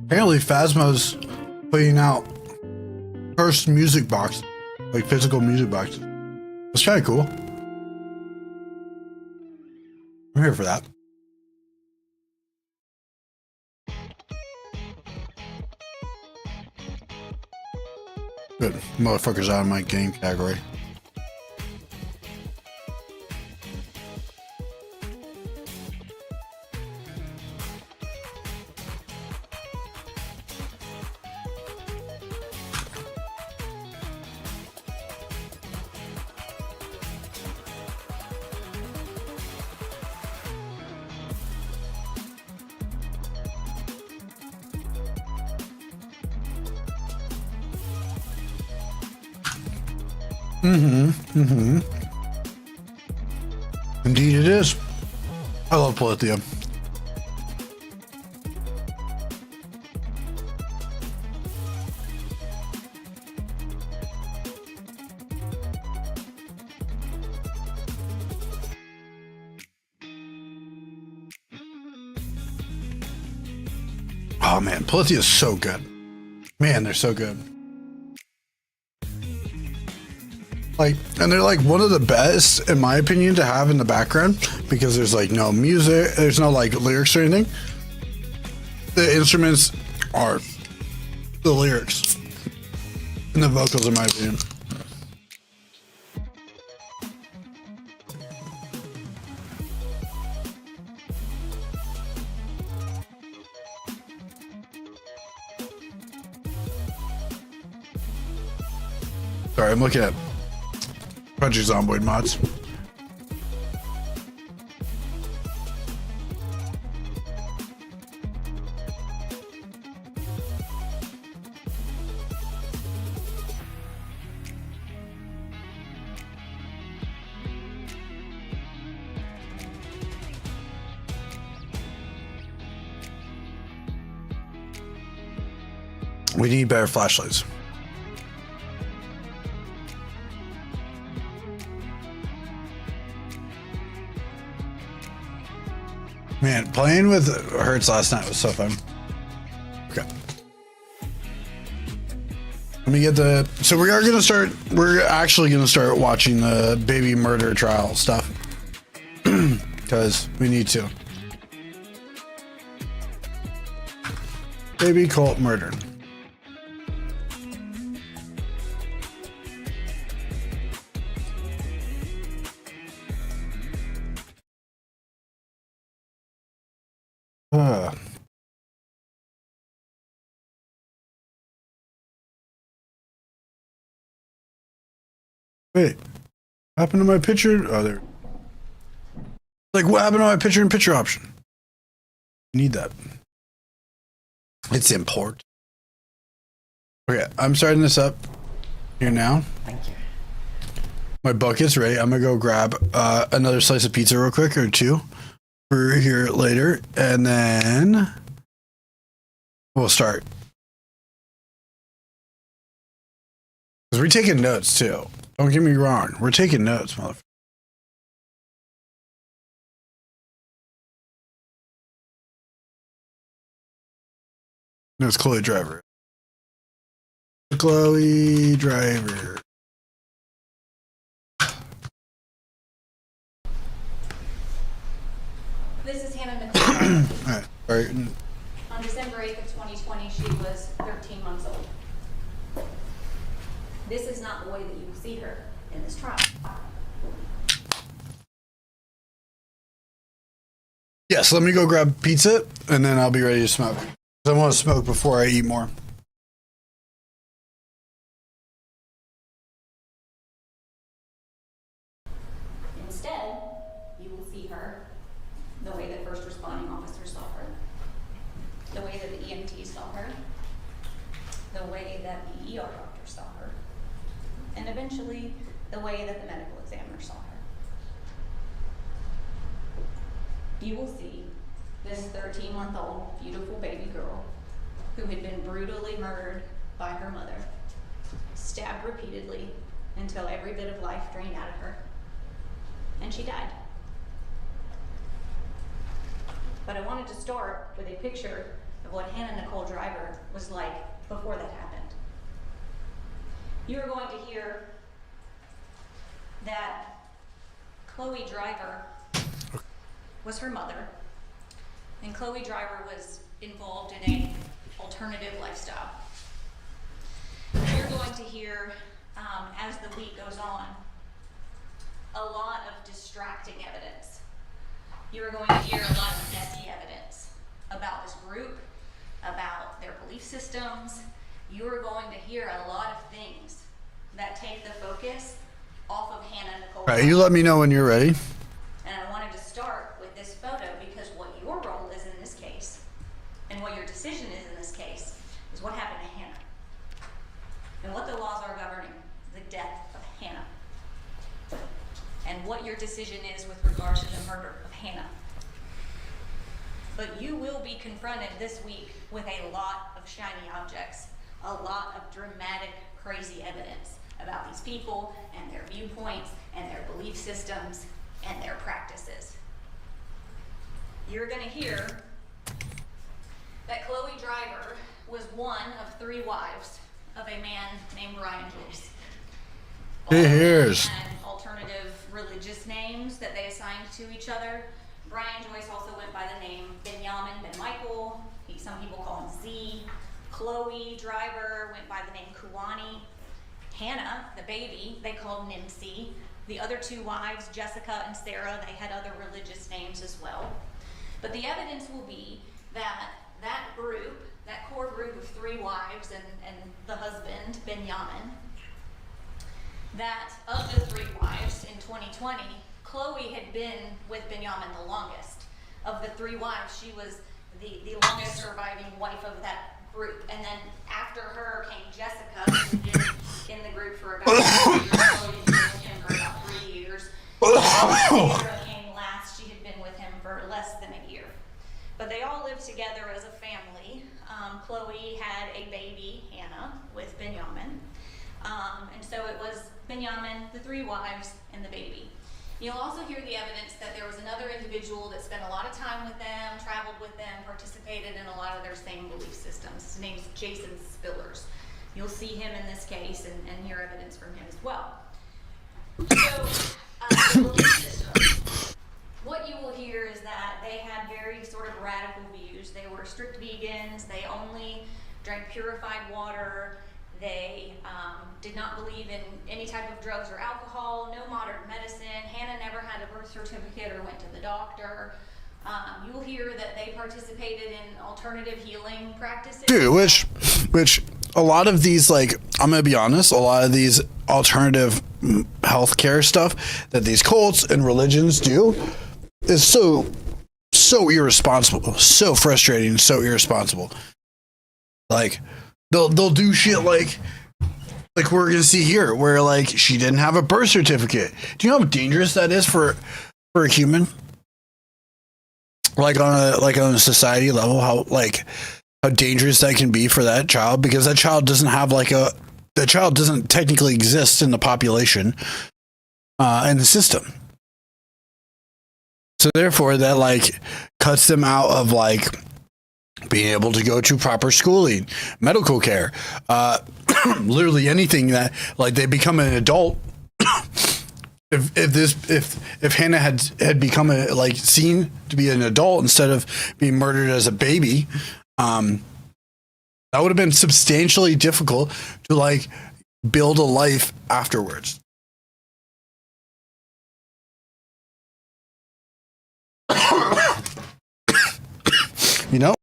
Apparently Phasma's putting out first music box, like physical music boxes. That's kind of cool. I'm here for that. Good. Motherfuckers out of my game category. Indeed it is. I love Polytheum. Oh man, Polytheum is so good. Man, they're so good. Like, and they're like one of the best, in my opinion, to have in the background because there's like no music, there's no like lyrics or anything. The instruments are the lyrics and the vocals, in my opinion. Sorry, I'm looking at Project Zomboid mods. We need better flashlights. Man, playing with Hertz last night was so fun. Okay. Let me get the... So we are going to start... We're actually going to start watching the baby murder trial stuff. Because we need to. Baby cult murder. Wait, what happened to my picture? Oh, there. Like, what happened to my picture in picture option? Need that. It's import. Okay, I'm starting this up here now. Thank you. My bucket's ready. I'm gonna go grab another slice of pizza real quick, or two, for here later, and then we'll start. Because we're taking notes too. Don't get me wrong. We're taking notes, motherfucker. No, it's Chloe Driver. Chloe Driver. This is Hannah Nicole. All right. On December 8th of 2020, she was 13 months old. This is not the way that you will see her in this trial. Yes, let me go grab pizza, and then I'll be ready to smoke. I want to smoke before I eat more. Instead, you will see her the way that first responding officers saw her, the way that the EMT saw her, the way that the ER doctor saw her, and eventually the way that the medical examiner saw her. You will see this 13-month-old beautiful baby girl who had been brutally murdered by her mother, stabbed repeatedly until every bit of life drained out of her, and she died. But I wanted to start with a picture of what Hannah Nicole Driver was like before that happened. You are going to hear that Chloe Driver was her mother, and Chloe Driver was involved in an alternative lifestyle. You're going to hear, as the week goes on, a lot of distracting evidence. You are going to hear a lot of messy evidence about this group, about their belief systems. You are going to hear a lot of things that take the focus off of Hannah Nicole. All right, you let me know when you're ready. And I wanted to start with this photo because what your role is in this case, and what your decision is in this case, is what happened to Hannah. And what the laws are governing the death of Hannah. And what your decision is with regard to the murder of Hannah. But you will be confronted this week with a lot of shiny objects, a lot of dramatic, crazy evidence about these people and their viewpoints and their belief systems and their practices. You're going to hear that Chloe Driver was one of 3 wives of a man named Brian Joyce. Here's and alternative religious names that they assigned to each other. Brian Joyce also went by the name Benjamin Ben Michael. Some people call him Z. Chloe Driver went by the name Kuwani. Hannah, the baby, they called Nimsi. The other 2 wives, Jessica and Sarah, they had other religious names as well. But the evidence will be that that group, that core group of 3 wives and the husband, Benjamin, that of the 3 wives in 2020, Chloe had been with Benjamin the longest. Of the 3 wives, she was the longest surviving wife of that group. And then after her came Jessica, who had been in the group for about 3 years. Chloe had been with him for about 3 years. Sarah came last. She had been with him for less than a year. But they all lived together as a family. Chloe had a baby, Hannah, with Benjamin. And so it was Benjamin, the 3 wives, and the baby. You'll also hear the evidence that there was another individual that spent a lot of time with them, traveled with them, participated in a lot of their same belief systems. His name's Jason Spillers. You'll see him in this case and hear evidence from him as well. So, the belief system. What you will hear is that they had very sort of radical views. They were strict vegans. They only drank purified water. They did not believe in any type of drugs or alcohol, no modern medicine. Hannah never had a birth certificate or went to the doctor. You will hear that they participated in alternative healing practices. dude, which a lot of these, like, I'm gonna be honest, a lot of these alternative healthcare stuff that these cults and religions do is so irresponsible, so frustrating, so irresponsible. Like, they'll do shit like we're gonna see here, where like she didn't have a birth certificate. Do you know how dangerous that is for a human? Like on a society level, how dangerous that can be for that child, because that child doesn't have that child doesn't technically exist in the population, in the system. So therefore, that like cuts them out of like being able to go to proper schooling, medical care, literally anything that like they become an adult. If Hannah had become seen to be an adult instead of being murdered as a baby, that would have been substantially difficult to like build a life afterwards. You know?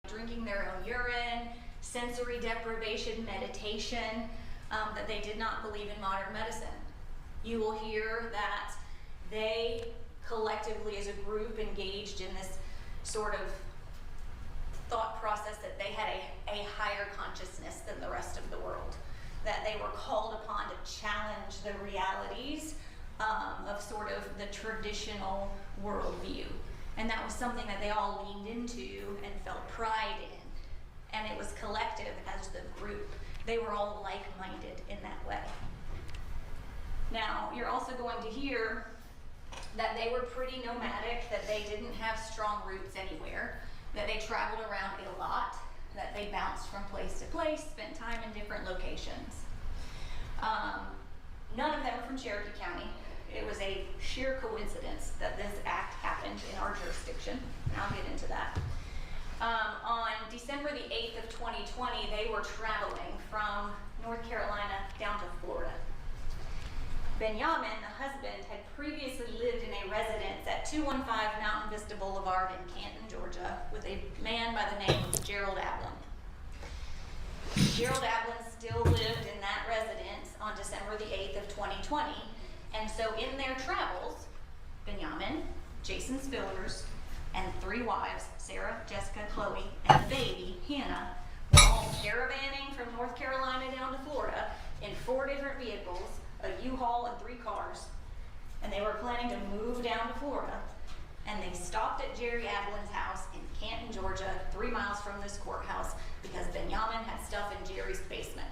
Drinking their own urine, sensory deprivation, meditation, that they did not believe in modern medicine. You will hear that they collectively as a group engaged in this sort of thought process that they had a higher consciousness than the rest of the world, that they were called upon to challenge the realities of sort of the traditional worldview. And that was something that they all leaned into and felt pride in. And it was collective as the group. They were all like-minded in that way. Now, you're also going to hear that they were pretty nomadic, that they didn't have strong roots anywhere, that they traveled around a lot, that they bounced from place to place, spent time in different locations. None of them are from Cherokee County. It was a sheer coincidence that this act happened in our jurisdiction, and I'll get into that. On December the 8th of 2020, they were traveling from North Carolina down to Florida. Benjamin, the husband, had previously lived in a residence at 215 Mountain Vista Boulevard in Canton, Georgia, with a man by the name of Gerald Ablin. Gerald Ablin still lived in that residence on December the 8th of 2020, and so in their travels, Benjamin, Jason Spillers, and 3 wives, Sarah, Jessica, Chloe, and the baby, Hannah, were all caravanning from North Carolina down to Florida in 4 different vehicles, a U-Haul and 3 cars, and they were planning to move down to Florida, and they stopped at Jerry Adlin's house in Canton, Georgia, 3 miles from this courthouse, because Benjamin had stuff in Jerry's basement.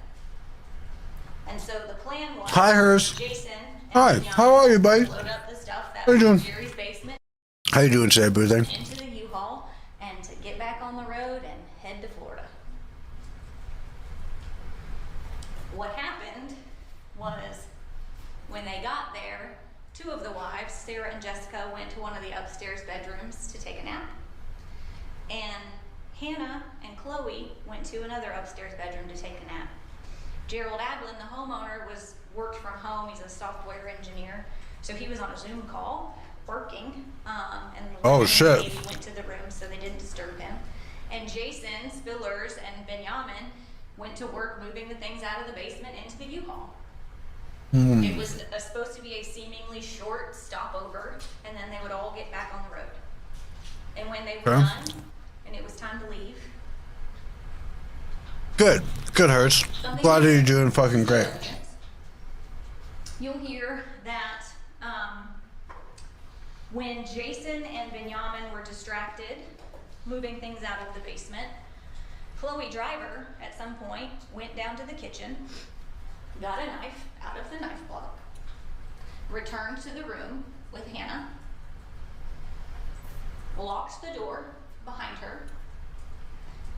And so the plan was, Hi, Hers. Jason and Hi, Benjamin how are you, buddy? load up the stuff that How you was in doing? Jerry's basement How you doing today, boo thing? into the U-Haul, and to get back on the road and head to Florida. What happened was, when they got there, 2 of the wives, Sarah and Jessica, went to one of the upstairs bedrooms to take a nap. And Hannah and Chloe went to another upstairs bedroom to take a nap. Gerald Ablin, the homeowner, worked from home. He's a software engineer. So he was on a Zoom call, working, and Oh, shit. the baby went to the room so they didn't disturb him. And Jason Spillers and Benjamin went to work moving the things out of the basement into the U-Haul. It was supposed to be a seemingly short stopover, and then they would all get back on the road. And when they were Okay. done, and it was time to leave, Good. Good, Hers. Glad that you're doing fucking great. you'll hear that when Jason and Benjamin were distracted, moving things out of the basement, Chloe Driver, at some point, went down to the kitchen, got a knife out of the knife block, returned to the room with Hannah, locked the door behind her,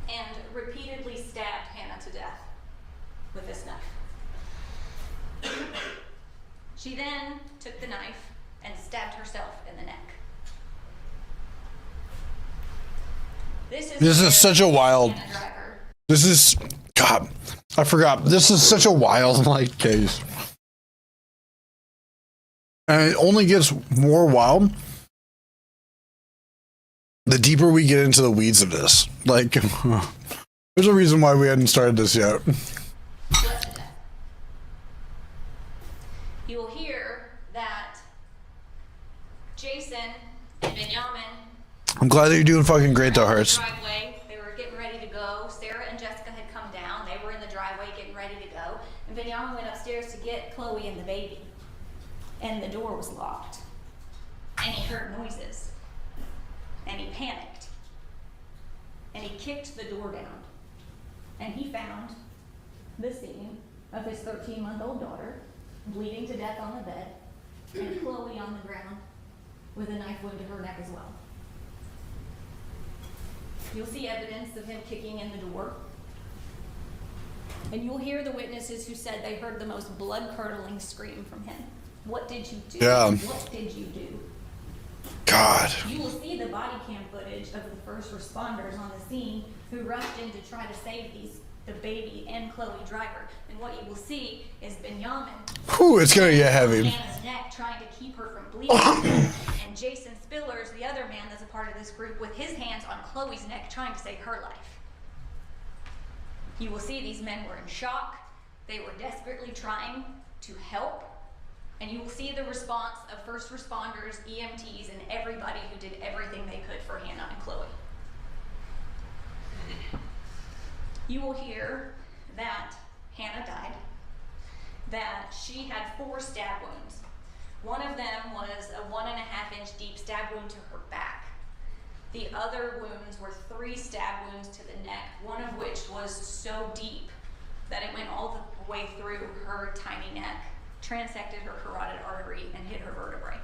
and repeatedly stabbed Hannah to death with this knife. She then took the knife and stabbed herself in the neck. This This where is such a wild. Hannah Driver This is. God, I forgot. This is such a wild, like, case. And it only gets more wild the deeper we get into the weeds of this. Like, there's a reason why we hadn't started this yet. bled to death. You will hear that Jason and Benjamin I'm glad that you're doing fucking great, though, Hurts. driveway. They were getting ready to go. Sarah and Jessica had come down. They were in the driveway getting ready to go. And Benjamin went upstairs to get Chloe and the baby. And the door was locked. And he heard noises. And he panicked. And he kicked the door down. And he found the scene of his 13-month-old daughter bleeding to death on the bed, and Chloe on the ground with a knife wound to her neck as well. You'll see evidence of him kicking in the door. And you'll hear the witnesses who said they heard the most blood-curdling scream from him. What did you do? Yeah. What did you do? God. You will see the body cam footage of the first responders on the scene who rushed in to try to save the baby and Chloe Driver. And what you will see is Benjamin Whew, it's gonna get heavy. Hannah's neck, trying to keep her from bleeding. And Jason Spillers, the other man that's a part of this group, with his hands on Chloe's neck, trying to save her life. You will see these men were in shock. They were desperately trying to help. And you will see the response of first responders, EMTs, and everybody who did everything they could for Hannah and Chloe. You will hear that Hannah died, that she had 4 stab wounds. One of them was a 1.5-inch deep stab wound to her back. The other wounds were 3 stab wounds to the neck, one of which was so deep that it went all the way through her tiny neck, transected her carotid artery, and hit her vertebrae.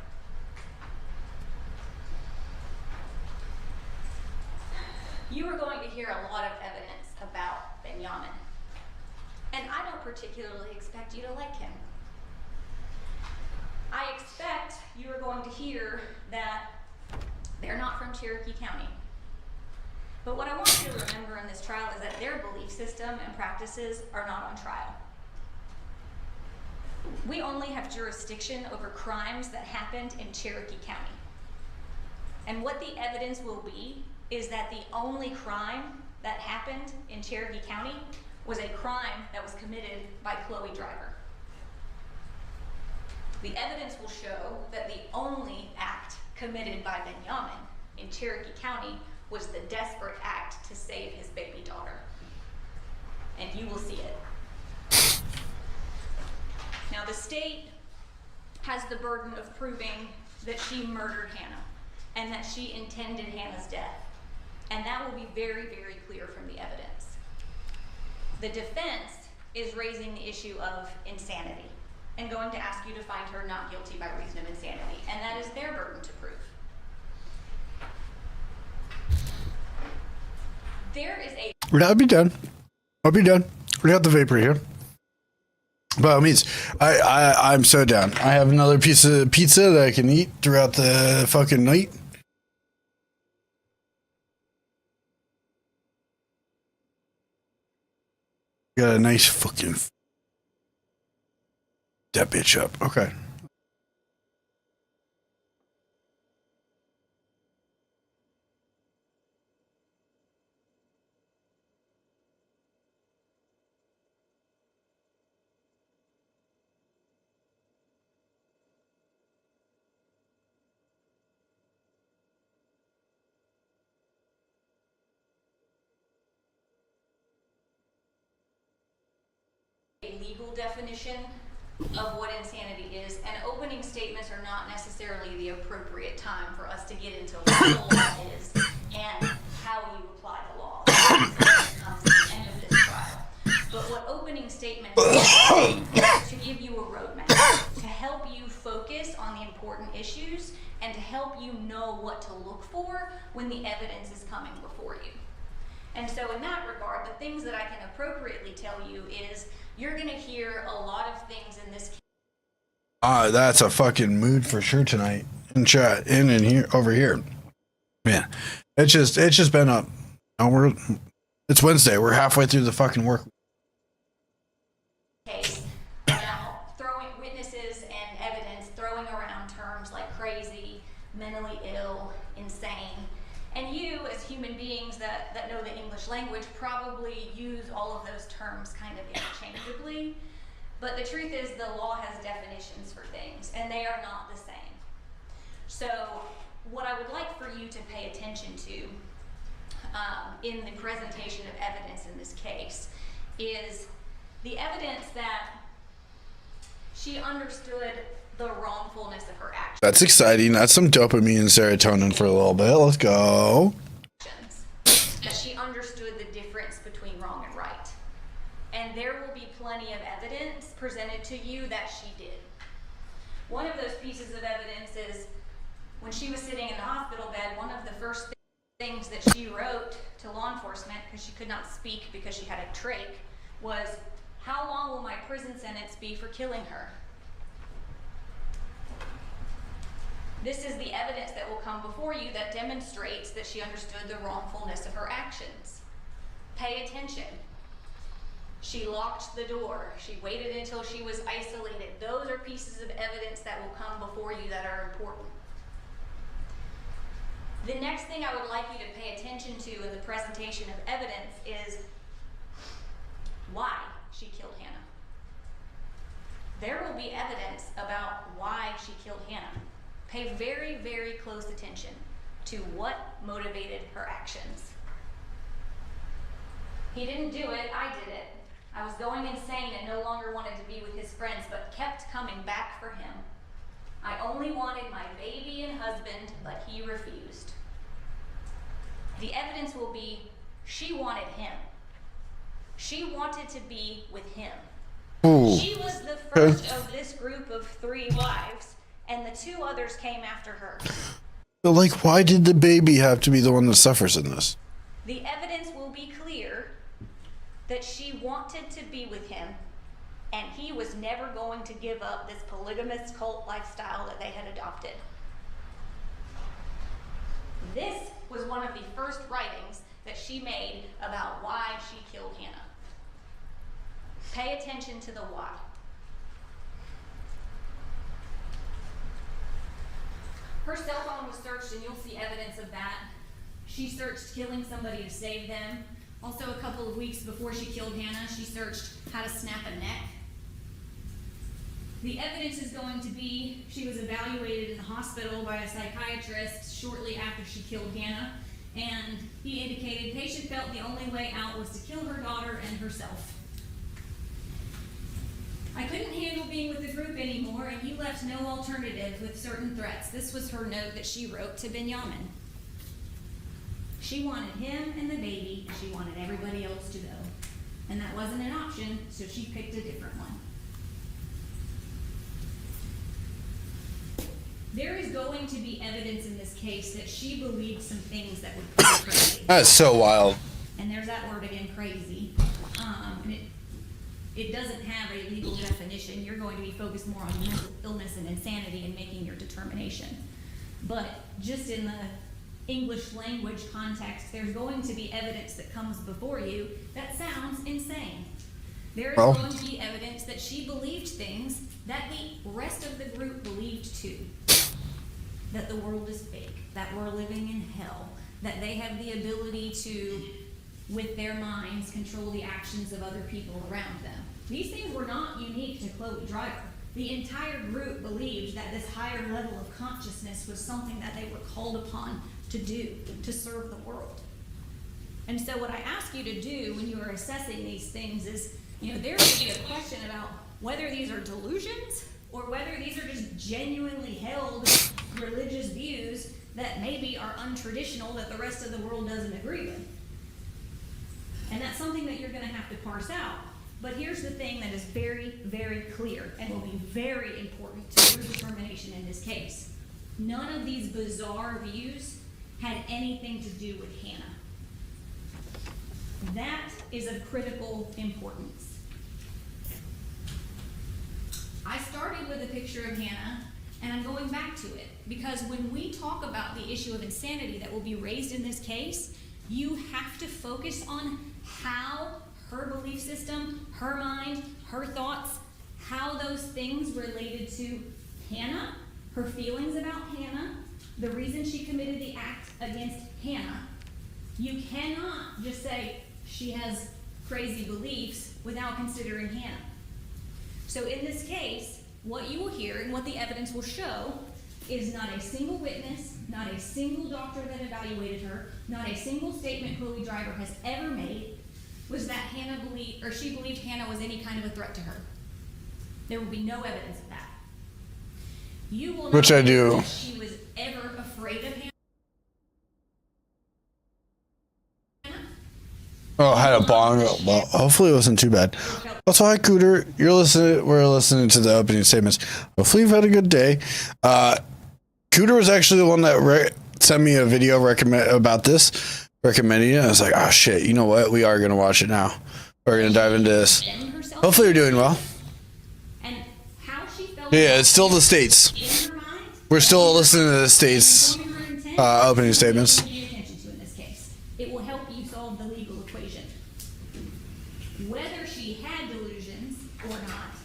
You are going to hear a lot of evidence about Benjamin. And I don't particularly expect you to like him. I expect you are going to hear that they're not from Cherokee County. But what I want you to remember in this trial is that their belief system and practices are not on trial. We only have jurisdiction over crimes that happened in Cherokee County. And what the evidence will be is that the only crime that happened in Cherokee County was a crime that was committed by Chloe Driver. The evidence will show that the only act committed by Benjamin in Cherokee County was the desperate act to save his baby daughter. And you will see it. Now, the state has the burden of proving that she murdered Hannah and that she intended Hannah's death. And that will be very, very clear from the evidence. The defense is raising the issue of insanity and going to ask you to find her not guilty by reason of insanity. And that is their burden to prove. There is a... I'll be done. I'll be done. We got the vapor here. By all means, I'm so down. I have another piece of pizza that I can eat throughout the fucking night. Got a nice fucking... That bitch up. Okay. A legal definition of what insanity is, and opening statements are not necessarily the appropriate time for us to get into what the law is and how you apply the law. Comes to the end of this trial. But what opening statements is to give you a roadmap, to help you focus on the important issues and to help you know what to look for when the evidence is coming before you. And so in that regard, the things that I can appropriately tell you is you're going to hear a lot of things in this case. That's a fucking mood for sure tonight. In chat, in and here, over here. Man, it's just been a... It's Wednesday. We're halfway through the fucking work. Case. Now, throwing witnesses and evidence, throwing around terms like crazy, mentally ill, insane. And you, as human beings that know the English language, probably use all of those terms kind of interchangeably. But the truth is the law has definitions for things, and they are not the same. So what I would like for you to pay attention to in the presentation of evidence in this case is the evidence that she understood the wrongfulness of her actions. That's exciting. That's some dopamine and serotonin for a little bit. Let's go. That she understood the difference between wrong and right. And there will be plenty of evidence presented to you that she did. One of those pieces of evidence is when she was sitting in the hospital bed, one of the first things that she wrote to law enforcement, because she could not speak because she had a trach, was, "How long will my prison sentence be for killing her?" This is the evidence that will come before you that demonstrates that she understood the wrongfulness of her actions. Pay attention. She locked the door. She waited until she was isolated. Those are pieces of evidence that will come before you that are important. The next thing I would like you to pay attention to in the presentation of evidence is why she killed Hannah. There will be evidence about why she killed Hannah. Pay very, very close attention to what motivated her actions. He didn't do it, I did it. I was going insane and no longer wanted to be with his friends, but kept coming back for him. I only wanted my baby and husband, but he refused. The evidence will be she wanted him. She wanted to be with him. Ooh. She was the first of this group of 3 wives, and the 2 others came after her. But like, why did the baby have to be the one that suffers in this? the evidence will be clear that she wanted to be with him, and he was never going to give up this polygamous cult lifestyle that they had adopted. This was one of the first writings that she made about why she killed Hannah. Pay attention to the why. Her cell phone was searched, and you'll see evidence of that. She searched killing somebody to save them. Also, a couple of weeks before she killed Hannah, she searched how to snap a neck. The evidence is going to be she was evaluated in the hospital by a psychiatrist shortly after she killed Hannah, and he indicated the patient felt the only way out was to kill her daughter and herself. I couldn't handle being with the group anymore, and you left no alternative with certain threats. This was her note that she wrote to Benjamin. She wanted him and the baby, and she wanted everybody else to go. And that wasn't an option, so she picked a different one. There is going to be evidence in this case that she believed some things that would be crazy. That's so wild. And there's that word again, crazy. And it doesn't have a legal definition. You're going to be focused more on mental illness and insanity and making your determination. But just in the English language context, there's going to be evidence that comes before you that sounds insane. There is going to be evidence that she believed things that the rest of the group believed too. That the world is fake, that we're living in hell, that they have the ability to, with their minds, control the actions of other people around them. These things were not unique to Chloe Driver. The entire group believed that this higher level of consciousness was something that they were called upon to do, to serve the world. And so what I ask you to do when you are assessing these things is, there will be a question about whether these are delusions or whether these are just genuinely held religious views that maybe are untraditional that the rest of the world doesn't agree with. And that's something that you're going to have to parse out. But here's the thing that is very, very clear and will be very important to your determination in this case. None of these bizarre views had anything to do with Hannah. That is of critical importance. I started with a picture of Hannah, and I'm going back to it, because when we talk about the issue of insanity that will be raised in this case, you have to focus on how her belief system, her mind, her thoughts, how those things related to Hannah, her feelings about Hannah, the reason she committed the act against Hannah. You cannot just say she has crazy beliefs without considering Hannah. So in this case, what you will hear and what the evidence will show is not a single witness, not a single doctor that evaluated her, not a single statement Chloe Driver has ever made was that she believed Hannah was any kind of a threat to her. There will be no evidence of that. You will not Which I do. that she was ever afraid of Hannah. Oh, I had a bong. Well, hopefully it wasn't too bad. Also, hi, Cooter. We're listening to the opening statements. Hopefully you've had a good day. Cooter was actually the one that sent me a video recommending it. I was like, oh shit, you know what? We are going to watch it now. We're going to dive into this. Hopefully you're doing well. And how she felt Yeah, it's still the States. in her mind, We're still listening to the States opening statements. pay attention to in this case. It will help you solve the legal equation. Whether she had delusions or not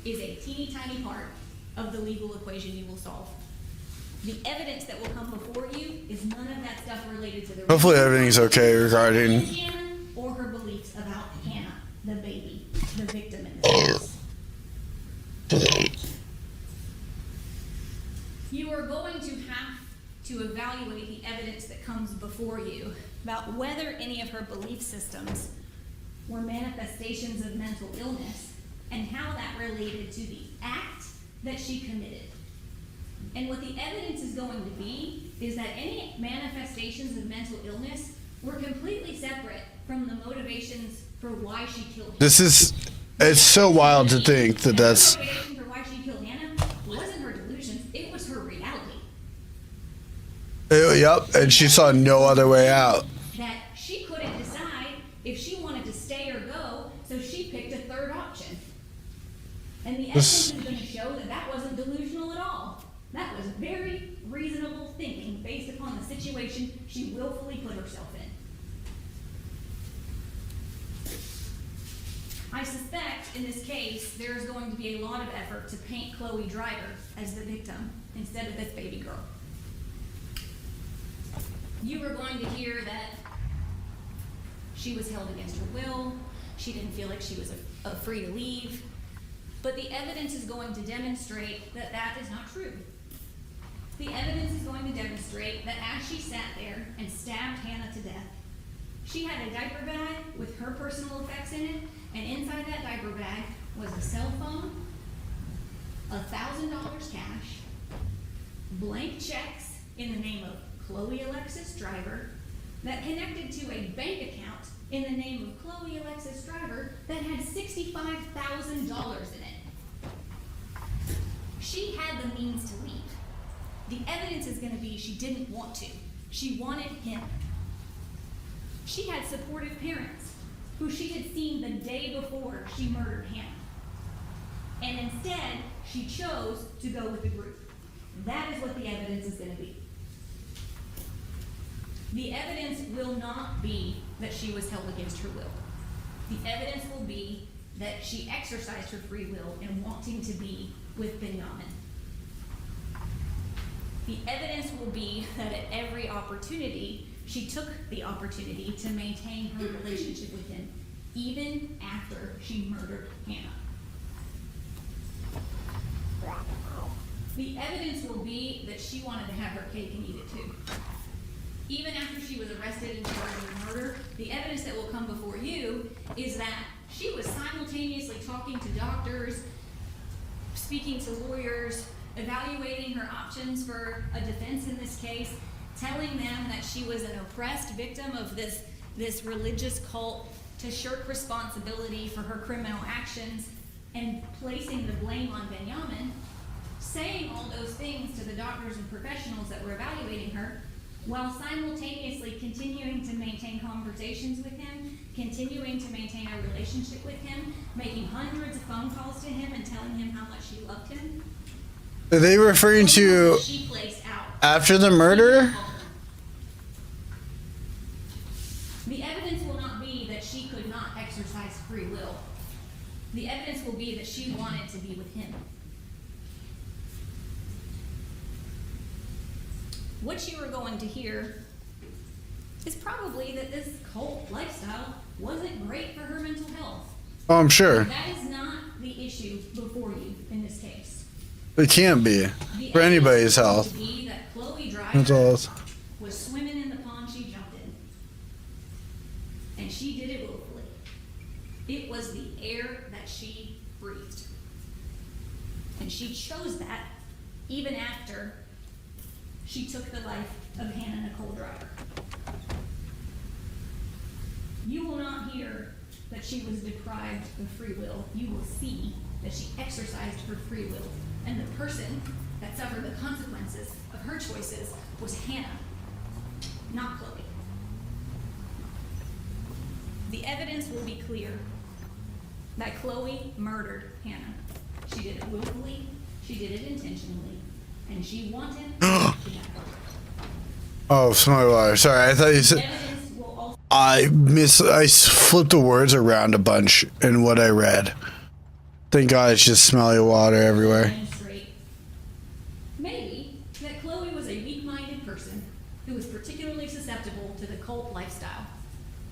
is a teeny tiny part of the legal equation you will solve. The evidence that will come before you is none of that stuff related to the Hopefully everything's okay regarding Hannah or her beliefs about Hannah, the baby, the victim in this case. You are going to have to evaluate the evidence that comes before you about whether any of her belief systems were manifestations of mental illness and how that related to the act that she committed. And what the evidence is going to be is that any manifestations of mental illness were completely separate from the motivations for why she killed Hannah. it's so wild to think that that's... The motivation for why she killed Hannah wasn't her delusions, it was her reality. Yep, and she saw no other way out. That she could if she wanted to stay or go, so she picked a third option. And the evidence is going to show that that wasn't delusional at all. That was very reasonable thinking based upon the situation she willfully put herself in. I suspect in this case there is going to be a lot of effort to paint Chloe Driver as the victim instead of this baby girl. You are going to hear that she was held against her will, she didn't feel like she was free to leave, but the evidence is going to demonstrate that that is not true. The evidence is going to demonstrate that as she sat there and stabbed Hannah to death, she had a diaper bag with her personal effects in it, and inside that diaper bag was a cell phone, $1,000 cash, blank checks in the name of Chloe Alexis Driver that connected to a bank account in the name of Chloe Alexis Driver that had $65,000 in it. She had the means to leave. The evidence is going to be she didn't want to. She wanted him. She had supportive parents who she had seen the day before she murdered Hannah. And instead, she chose to go with the group. That is what the evidence is going to be. The evidence will not be that she was held against her will. The evidence will be that she exercised her free will in wanting to be with Benjamin. The evidence will be that at every opportunity, she took the opportunity to maintain her relationship with him, even after she murdered Hannah. The evidence will be that she wanted to have her cake and eat it too. Even after she was arrested and charged with murder, the evidence that will come before you is that she was simultaneously talking to doctors, speaking to lawyers, evaluating her options for a defense in this case, telling them that she was an oppressed victim of this religious cult to shirk responsibility for her criminal actions and placing the blame on Benjamin, saying all those things to the doctors and professionals that were evaluating her, while simultaneously continuing to maintain conversations with him, continuing to maintain a relationship with him, making hundreds of phone calls to him and telling him how much she loved him. Are they referring to she placed out after the murder? The evidence will not be that she could not exercise free will. The evidence will be that she wanted to be with him. What you are going to hear is probably that this cult lifestyle wasn't great for her mental health. Oh, I'm sure. That is not the issue before you in this case. It can't be The for anybody's evidence is going health. to be that Chloe That's Driver all. was swimming in the pond she jumped in. And she did it willfully. It was the air that she breathed. And she chose that even after she took the life of Hannah Nicole Driver. You will not hear that she was deprived of free will. You will see that she exercised her free will. And the person that suffered the consequences of her choices was Hannah, not Chloe. The evidence will be clear that Chloe murdered Hannah. She did it willfully, she did it intentionally, and she wanted to have her. Oh, smart water. Sorry, I thought you said. Evidence will also I flipped the words around a bunch in what I read. Thank God it's just smelly water everywhere. demonstrate maybe that Chloe was a weak-minded person who was particularly susceptible to the cult lifestyle.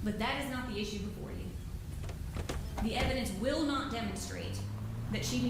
But that is not the issue before you. The evidence will not demonstrate that she meets